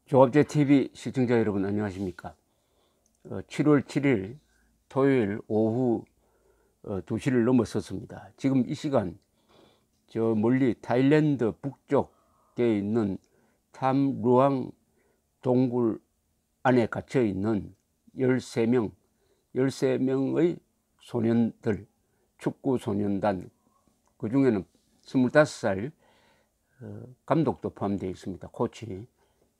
조합제TV 시청자 여러분 안녕하십니까. 7월 7일 토요일 오후 2시를 넘어섰습니다. 지금 이 시간 저 멀리 타일랜드 북쪽에 있는 탐루앙 동굴 안에 갇혀 있는 13명의 소년들, 축구 소년단, 그 중에는 25살 감독도 포함되어 있습니다. 코치.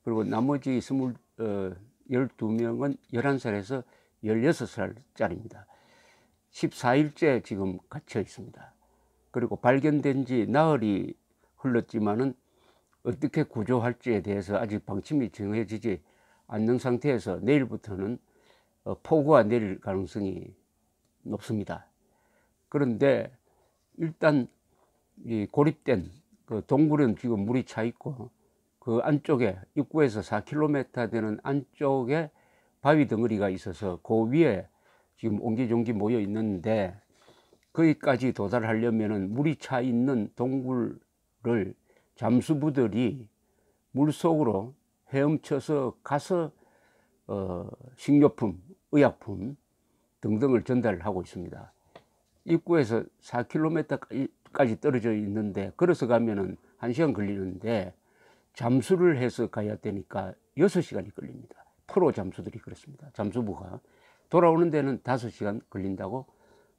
그리고 나머지 12명은 11살에서 16살짜리입니다. 14일째 지금 갇혀 있습니다. 그리고 발견된 지 나흘이 흘렀지만은 어떻게 구조할지에 대해서 아직 방침이 정해지지 않는 상태에서 내일부터는 폭우가 내릴 가능성이 높습니다. 그런데 일단 이 고립된 그 동굴은 지금 물이 차 있고, 그 안쪽에 입구에서 4km 되는 안쪽에 바위 덩어리가 있어서 그 위에 지금 옹기종기 모여 있는데, 거기까지 도달하려면은 물이 차 있는 동굴을 잠수부들이 물속으로 헤엄쳐서 가서 식료품, 의약품 등등을 전달하고 있습니다. 입구에서 4km까지 떨어져 있는데 걸어서 가면은 1시간 걸리는데 잠수를 해서 가야 되니까 6시간이 걸립니다. 프로 잠수들이 그렇습니다. 잠수부가 돌아오는 데는 5시간 걸린다고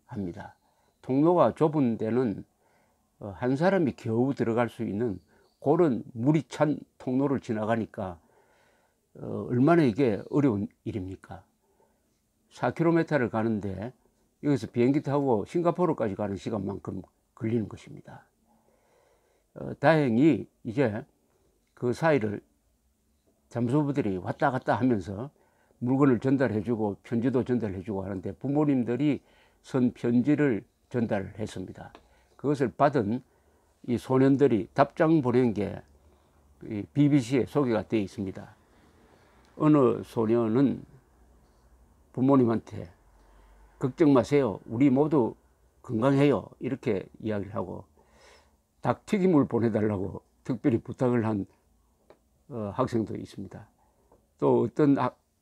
합니다. 통로가 좁은 데는 한 사람이 겨우 들어갈 수 있는 그런 물이 찬 통로를 지나가니까 얼마나 이게 어려운 일입니까? 4km를 가는데 여기서 비행기 타고 싱가포르까지 가는 시간만큼 걸리는 것입니다. 다행히 이제 그 사이를 잠수부들이 왔다 갔다 하면서 물건을 전달해주고 편지도 전달해주고 하는데, 부모님들이 쓴 편지를 전달했습니다. 그것을 받은 이 소년들이 답장 보낸 게 BBC에 소개가 되어 있습니다. 어느 소년은 부모님한테 걱정 마세요, 우리 모두 건강해요, 이렇게 이야기를 하고 닭튀김을 보내달라고 특별히 부탁을 한 학생도 있습니다. 또 어떤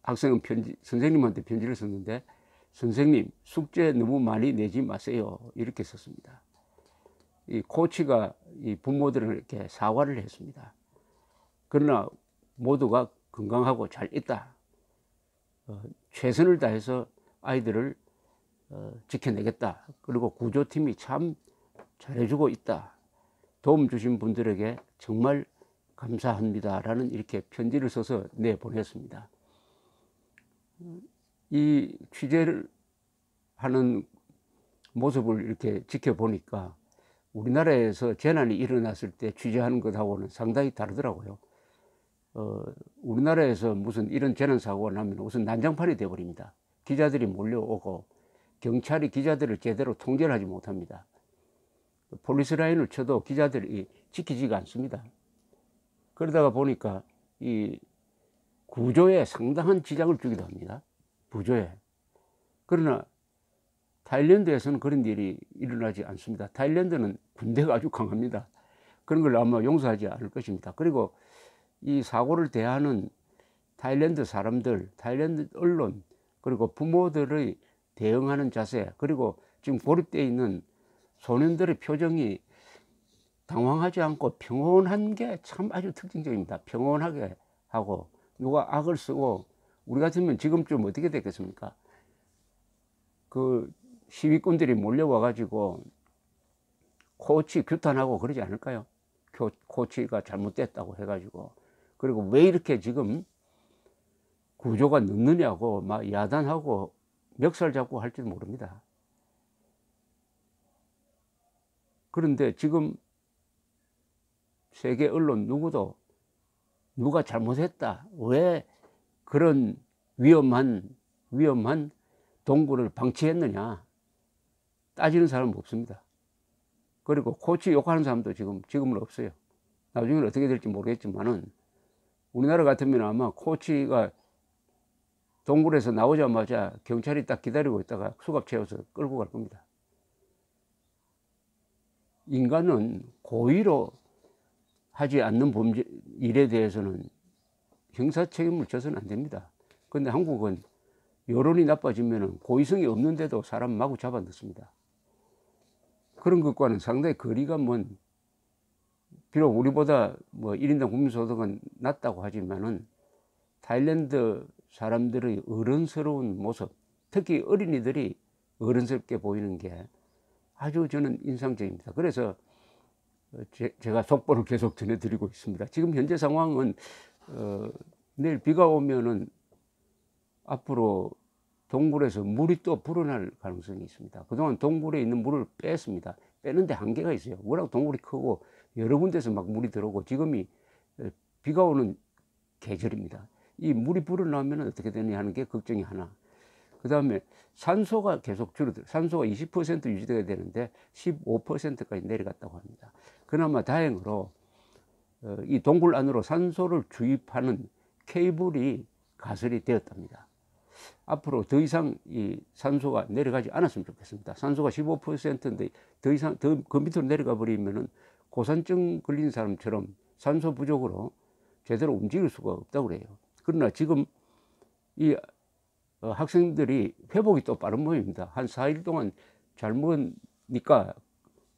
학생은 선생님한테 편지를 썼는데, 선생님 숙제 너무 많이 내지 마세요, 이렇게 썼습니다. 이 코치가 이 부모들에게 사과를 했습니다. 그러나 모두가 건강하고 잘 있다, 최선을 다해서 아이들을 지켜내겠다, 그리고 구조팀이 참 잘해주고 있다, 도움 주신 분들에게 정말 감사합니다 라는 이렇게 편지를 써서 내보냈습니다. 이 취재를 하는 모습을 이렇게 지켜보니까 우리나라에서 재난이 일어났을 때 취재하는 것하고는 상당히 다르더라고요. 우리나라에서 무슨 이런 재난 사고가 나면 우선 난장판이 되어버립니다. 기자들이 몰려오고 경찰이 기자들을 제대로 통제를 하지 못합니다. 폴리스 라인을 쳐도 기자들이 지키지가 않습니다. 그러다가 보니까 이 구조에 상당한 지장을 주기도 합니다. 구조에. 그러나 타일랜드에서는 그런 일이 일어나지 않습니다. 타일랜드는 군대가 아주 강합니다. 그런 걸 아마 용서하지 않을 것입니다. 그리고 이 사고를 대하는 타일랜드 사람들, 타일랜드 언론, 그리고 부모들의 대응하는 자세, 그리고 지금 고립되어 있는 소년들의 표정이 당황하지 않고 평온한 게 참 아주 특징적입니다. 평온하게 하고, 누가 악을 쓰고, 우리 같으면 지금쯤 어떻게 됐겠습니까? 그 시위꾼들이 몰려와 가지고 코치 규탄하고 그러지 않을까요? 코치가 잘못됐다고 해가지고. 그리고 왜 이렇게 지금 구조가 늦느냐고 막 야단하고 멱살 잡고 할지도 모릅니다. 그런데 지금 세계 언론 누구도 누가 잘못했다, 왜 그런 위험한 동굴을 방치했느냐 따지는 사람은 없습니다. 그리고 코치 욕하는 사람도 지금은 없어요. 나중에는 어떻게 될지 모르겠지만은, 우리나라 같으면 아마 코치가 동굴에서 나오자마자 경찰이 딱 기다리고 있다가 수갑 채워서 끌고 갈 겁니다. 인간은 고의로 하지 않는 일에 대해서는 형사 책임을 져서는 안 됩니다. 근데 한국은 여론이 나빠지면 고의성이 없는데도 사람 마구 잡아넣습니다. 그런 것과는 상당히 거리가 먼, 비록 우리보다 뭐 1인당 국민소득은 낮다고 하지만은 타일랜드 사람들의 어른스러운 모습, 특히 어린이들이 어른스럽게 보이는 게 아주 저는 인상적입니다. 그래서 제가 속보를 계속 전해드리고 있습니다. 지금 현재 상황은 내일 비가 오면은 앞으로 동굴에서 물이 또 불어날 가능성이 있습니다. 그동안 동굴에 있는 물을 뺐습니다. 빼는데 한계가 있어요. 워낙 동굴이 크고 여러 군데서 막 물이 들어오고, 지금이 비가 오는 계절입니다. 이 물이 불어나면 어떻게 되느냐 하는 게 걱정이 하나. 그 다음에 산소가 계속 줄어들어요. 산소가 20% 유지되어야 되는데 15%까지 내려갔다고 합니다. 그나마 다행으로 이 동굴 안으로 산소를 주입하는 케이블이 가설이 되었답니다. 앞으로 더 이상 이 산소가 내려가지 않았으면 좋겠습니다. 산소가 15%인데 더 이상 그 밑으로 내려가 버리면은 고산증 걸린 사람처럼 산소 부족으로 제대로 움직일 수가 없다고 그래요. 그러나 지금 이 학생들이 회복이 또 빠른 모양입니다. 한 4일 동안 잘 먹으니까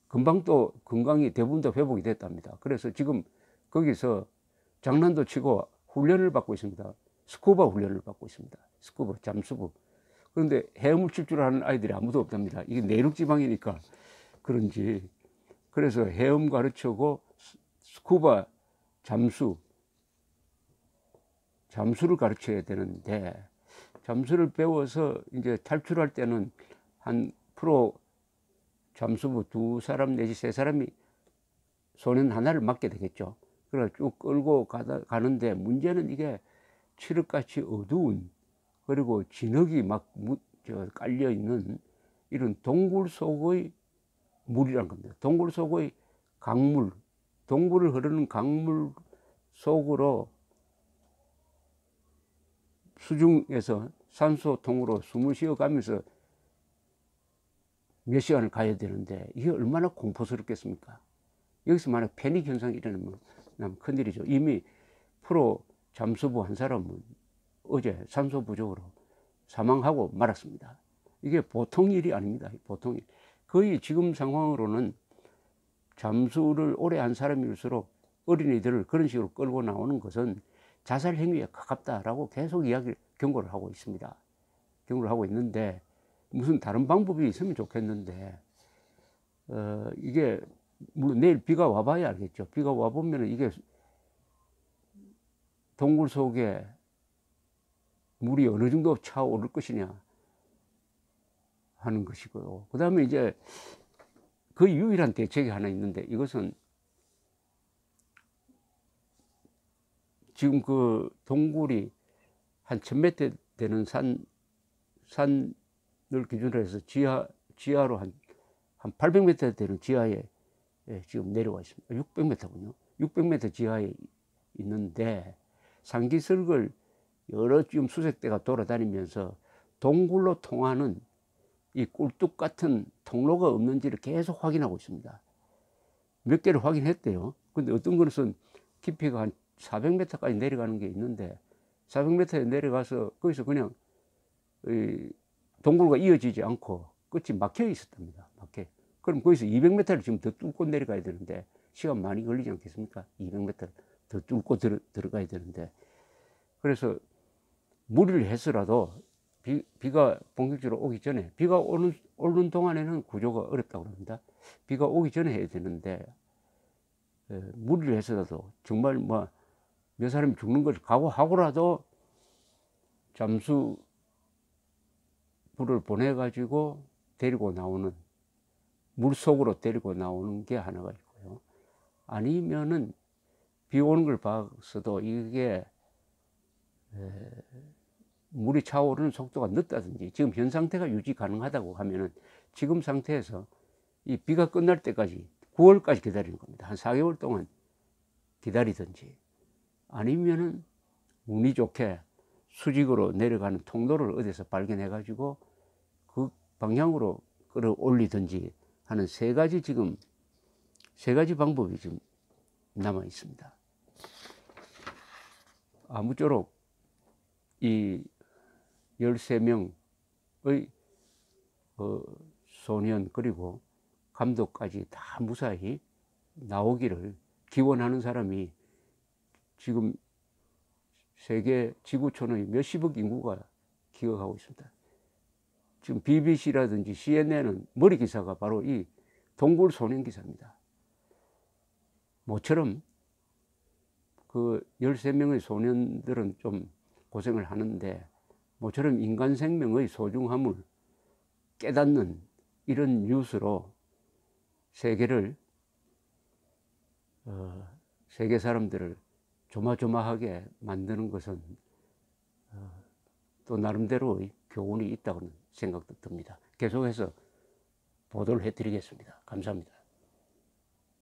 금방 또 건강이 대부분 다 회복이 됐답니다. 그래서 지금 거기서 장난도 치고 훈련을 받고 있습니다. 스쿠버 훈련을 받고 있습니다. 스쿠버, 잠수부. 그런데 헤엄을 칠 줄 아는 아이들이 아무도 없답니다. 이게 내륙지방이니까 그런지. 그래서 헤엄 가르치고 스쿠버, 잠수를 가르쳐야 되는데, 잠수를 배워서 이제 탈출할 때는 한 프로 잠수부 2사람 내지 3사람이 소년 하나를 맡게 되겠죠. 그래서 쭉 끌고 가는데, 문제는 이게 칠흑같이 어두운, 그리고 진흙이 막 깔려 있는 이런 동굴 속의 물이란 겁니다. 동굴 속의 강물, 동굴을 흐르는 강물 속으로 수중에서 산소통으로 숨을 쉬어가면서 몇 시간을 가야 되는데, 이게 얼마나 공포스럽겠습니까? 여기서 만약 패닉 현상이 일어나면 큰일이죠. 이미 프로 잠수부 한 사람은 어제 산소 부족으로 사망하고 말았습니다. 이게 보통 일이 아닙니다. 보통 일. 거의 지금 상황으로는 잠수를 오래 한 사람일수록 어린이들을 그런 식으로 끌고 나오는 것은 자살 행위에 가깝다라고 계속 경고를 하고 있습니다. 경고를 하고 있는데, 무슨 다른 방법이 있으면 좋겠는데, 이게 물론 내일 비가 와봐야 알겠죠. 비가 와보면 이게 동굴 속에 물이 어느 정도 차오를 것이냐 하는 것이고요. 그 다음에 이제 그 유일한 대책이 하나 있는데, 이것은 지금 그 동굴이 한 1000m 되는 산을 기준으로 해서 지하로 한 800m 되는 지하에 지금 내려와 있습니다. 600m군요. 600m 지하에 있는데, 상기설걸 여러 지금 수색대가 돌아다니면서 동굴로 통하는 이 꿀뚝 같은 통로가 없는지를 계속 확인하고 있습니다. 몇 개를 확인했대요. 근데 어떤 것은 깊이가 한 400m까지 내려가는 게 있는데, 400m에 내려가서 거기서 그냥 동굴과 이어지지 않고 끝이 막혀 있었답니다. 그럼 거기서 200m를 지금 더 뚫고 내려가야 되는데 시간 많이 걸리지 않겠습니까? 200m 더 뚫고 들어가야 되는데, 그래서 무리를 해서라도 비가 본격적으로 오기 전에, 비가 오는 동안에는 구조가 어렵다고 합니다. 비가 오기 전에 해야 되는데, 무리를 해서라도 정말 뭐 몇 사람이 죽는 것을 각오하고라도 잠수부를 보내가지고 데리고 나오는, 물속으로 데리고 나오는 게 하나가 있고요. 아니면은 비 오는 걸 봐서도 이게 물이 차오르는 속도가 늦다든지, 지금 현 상태가 유지 가능하다고 하면은 지금 상태에서 이 비가 끝날 때까지 9월까지 기다리는 겁니다. 한 4개월 동안 기다리든지, 아니면은 운이 좋게 수직으로 내려가는 통로를 어디서 발견해 가지고 그 방향으로 끌어올리든지 하는 세 가지 방법이 지금 남아 있습니다. 아무쪼록 이 13명의 소년 그리고 감독까지 다 무사히 나오기를 기원하는 사람이 지금 세계 지구촌의 몇십억 인구가 기억하고 있습니다. 지금 BBC라든지 CNN은 머리 기사가 바로 이 동굴 소년 기사입니다. 모처럼 그 13명의 소년들은 좀 고생을 하는데 모처럼 인간 생명의 소중함을 깨닫는 이런 뉴스로 세계 사람들을 조마조마하게 만드는 것은 또 나름대로의 교훈이 있다는 생각도 듭니다. 계속해서 보도를 해드리겠습니다. 감사합니다.